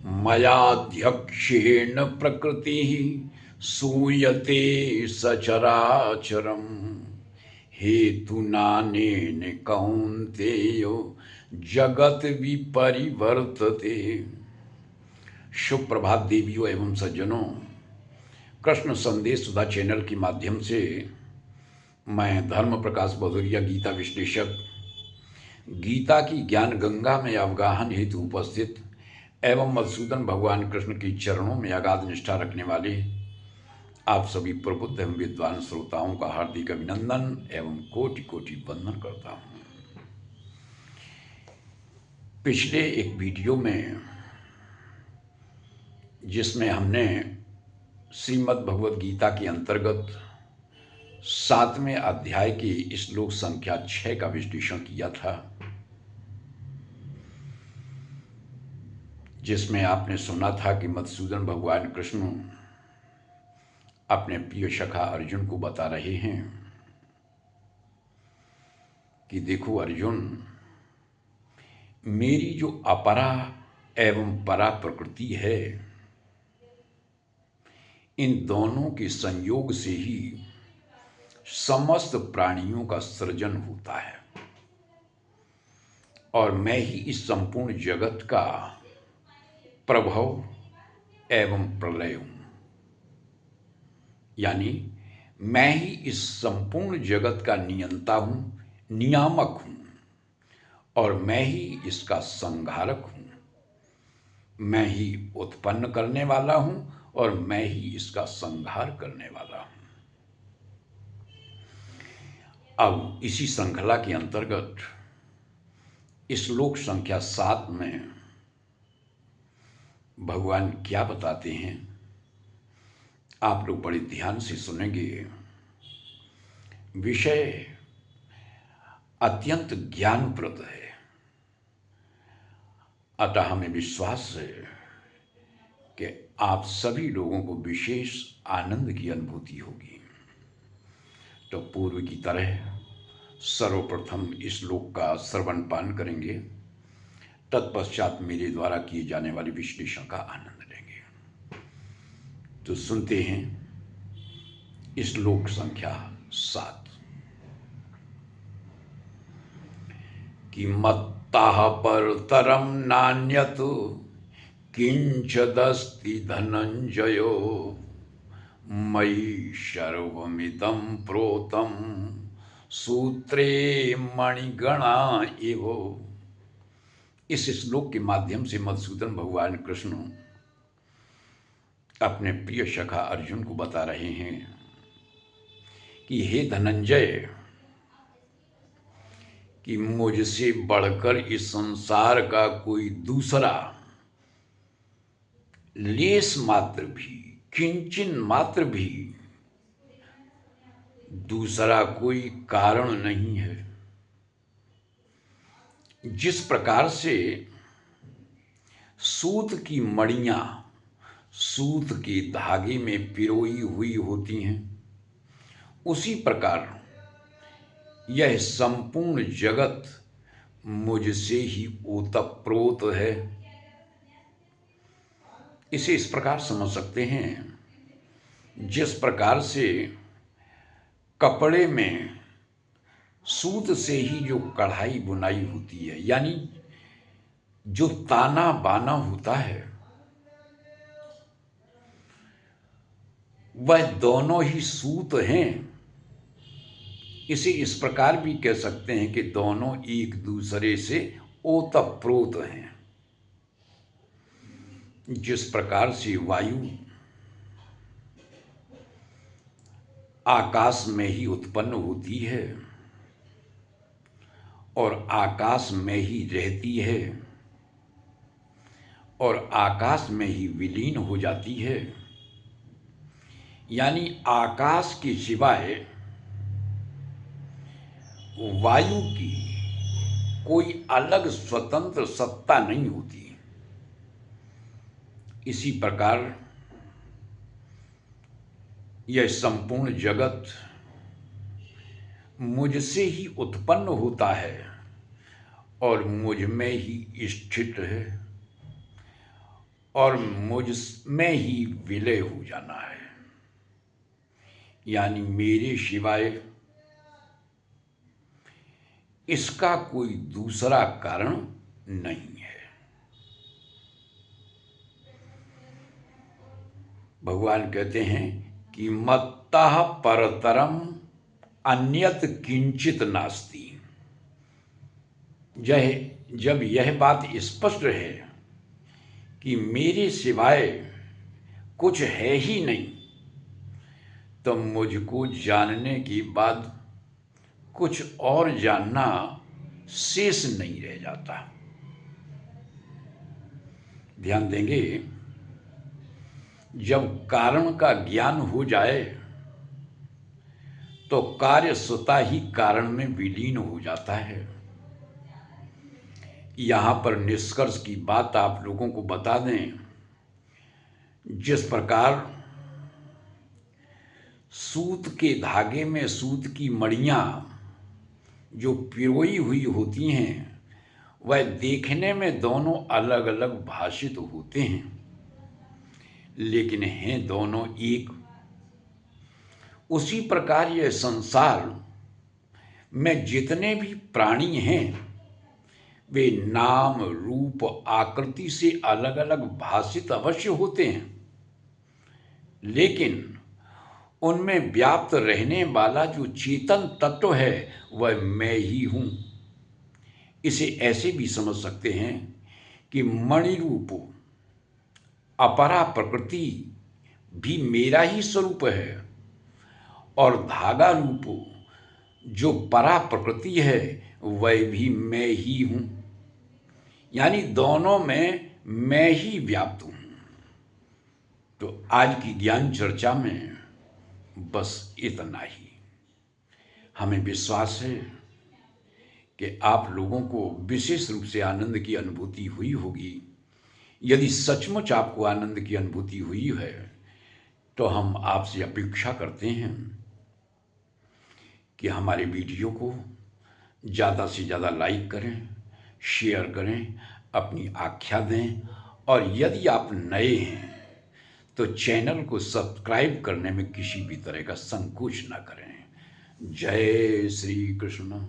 मयाध्यक्षेण प्रकृतिः सूयते सचराचरम् हेतुनानेन कौन्तेयो जगत विपरिवर्तते। शुभ प्रभात देवियों एवं सज्जनों, कृष्ण संदेश सुधा चैनल के माध्यम से मैं धर्म प्रकाश भदौरिया गीता विश्लेषक गीता की ज्ञान गंगा में अवगाहन हेतु उपस्थित एवं मधुसूदन भगवान कृष्ण के चरणों में अगाध निष्ठा रखने वाले आप सभी प्रबुद्ध एवं विद्वान श्रोताओं का हार्दिक अभिनंदन एवं कोटि कोटि वंदन करता हूँ। पिछले एक वीडियो में जिसमें हमने श्रीमद् भगवद गीता के अंतर्गत 7वें अध्याय के श्लोक संख्या 6 का विश्लेषण किया था, जिसमें आपने सुना था कि मधुसूदन भगवान कृष्ण अपने प्रिय सखा अर्जुन को बता रहे हैं कि देखो अर्जुन, मेरी जो अपरा एवं परा प्रकृति है, इन दोनों के संयोग से ही समस्त प्राणियों का सृजन होता है और मैं ही इस संपूर्ण जगत का प्रभव एवं प्रलय हूं। यानी मैं ही इस संपूर्ण जगत का नियंता हूं, नियामक हूं और मैं ही इसका संहारक हूं। मैं ही उत्पन्न करने वाला हूं और मैं ही इसका संहार करने वाला हूं। अब इसी श्रृंखला के अंतर्गत श्लोक संख्या 7 में भगवान क्या बताते हैं, आप लोग बड़े ध्यान से सुनेंगे। विषय अत्यंत ज्ञानप्रद है, अतः हमें विश्वास है कि आप सभी लोगों को विशेष आनंद की अनुभूति होगी। तो पूर्व की तरह सर्वप्रथम इस श्लोक का श्रवण पान करेंगे, तत्पश्चात मेरे द्वारा किए जाने वाले विश्लेषण का आनंद लेंगे। तो सुनते हैं श्लोक संख्या 7 कि मत्तः परतरं नान्यत् किंचदस्ति धनंजयो मयि सर्वमिदं प्रोतं सूत्रे मणिगणा एव। इस श्लोक के माध्यम से मधुसूदन भगवान कृष्ण अपने प्रिय सखा अर्जुन को बता रहे हैं कि हे धनंजय, कि मुझसे बढ़कर इस संसार का कोई दूसरा लेस मात्र भी, किंचन मात्र भी दूसरा कोई कारण नहीं है। जिस प्रकार से सूत की मणियां सूत के धागे में पिरोई हुई होती हैं, उसी प्रकार यह संपूर्ण जगत मुझसे ही ओतप्रोत है। इसे इस प्रकार समझ सकते हैं, जिस प्रकार से कपड़े में सूत से ही जो कढ़ाई बुनाई होती है, यानी जो ताना बाना होता है, वह दोनों ही सूत हैं। इसे इस प्रकार भी कह सकते हैं कि दोनों एक दूसरे से ओतप्रोत हैं। जिस प्रकार से वायु आकाश में ही उत्पन्न होती है और आकाश में ही रहती है और आकाश में ही विलीन हो जाती है, यानी आकाश के सिवाय वायु की कोई अलग स्वतंत्र सत्ता नहीं होती। इसी प्रकार यह संपूर्ण जगत मुझसे ही उत्पन्न होता है और मुझ में ही स्थित है और मुझ में ही विलय हो जाना है, यानी मेरे सिवाय इसका कोई दूसरा कारण नहीं है। भगवान कहते हैं कि मत्तः परतरम अन्यत किंचित नास्ति। जब यह बात स्पष्ट है कि मेरे सिवाय कुछ है ही नहीं, तो मुझको जानने के बाद कुछ और जानना शेष नहीं रह जाता। ध्यान देंगे, जब कारण का ज्ञान हो जाए तो कार्य स्वतः ही कारण में विलीन हो जाता है। यहां पर निष्कर्ष की बात आप लोगों को बता दें, जिस प्रकार सूत के धागे में सूत की मड़ियाँ जो पिरोई हुई होती हैं, वह देखने में दोनों अलग अलग भाषित होते हैं, लेकिन हैं दोनों एक। उसी प्रकार यह संसार में जितने भी प्राणी हैं, वे नाम रूप आकृति से अलग अलग भाषित अवश्य होते हैं, लेकिन उनमें व्याप्त रहने वाला जो चेतन तत्व है वह मैं ही हूँ। इसे ऐसे भी समझ सकते हैं कि मणि रूप अपरा प्रकृति भी मेरा ही स्वरूप है, और धागा रूप जो परा प्रकृति है वह भी मैं ही हूँ, यानी दोनों में मैं ही व्याप्त हूँ। तो आज की ज्ञान चर्चा में बस इतना ही। हमें विश्वास है कि आप लोगों को विशेष रूप से आनंद की अनुभूति हुई होगी। यदि सचमुच आपको आनंद की अनुभूति हुई है तो हम आपसे अपेक्षा करते हैं कि हमारे वीडियो को ज़्यादा से ज़्यादा लाइक करें, शेयर करें, अपनी आख्या दें, और यदि आप नए हैं तो चैनल को सब्सक्राइब करने में किसी भी तरह का संकोच न करें। जय श्री कृष्ण।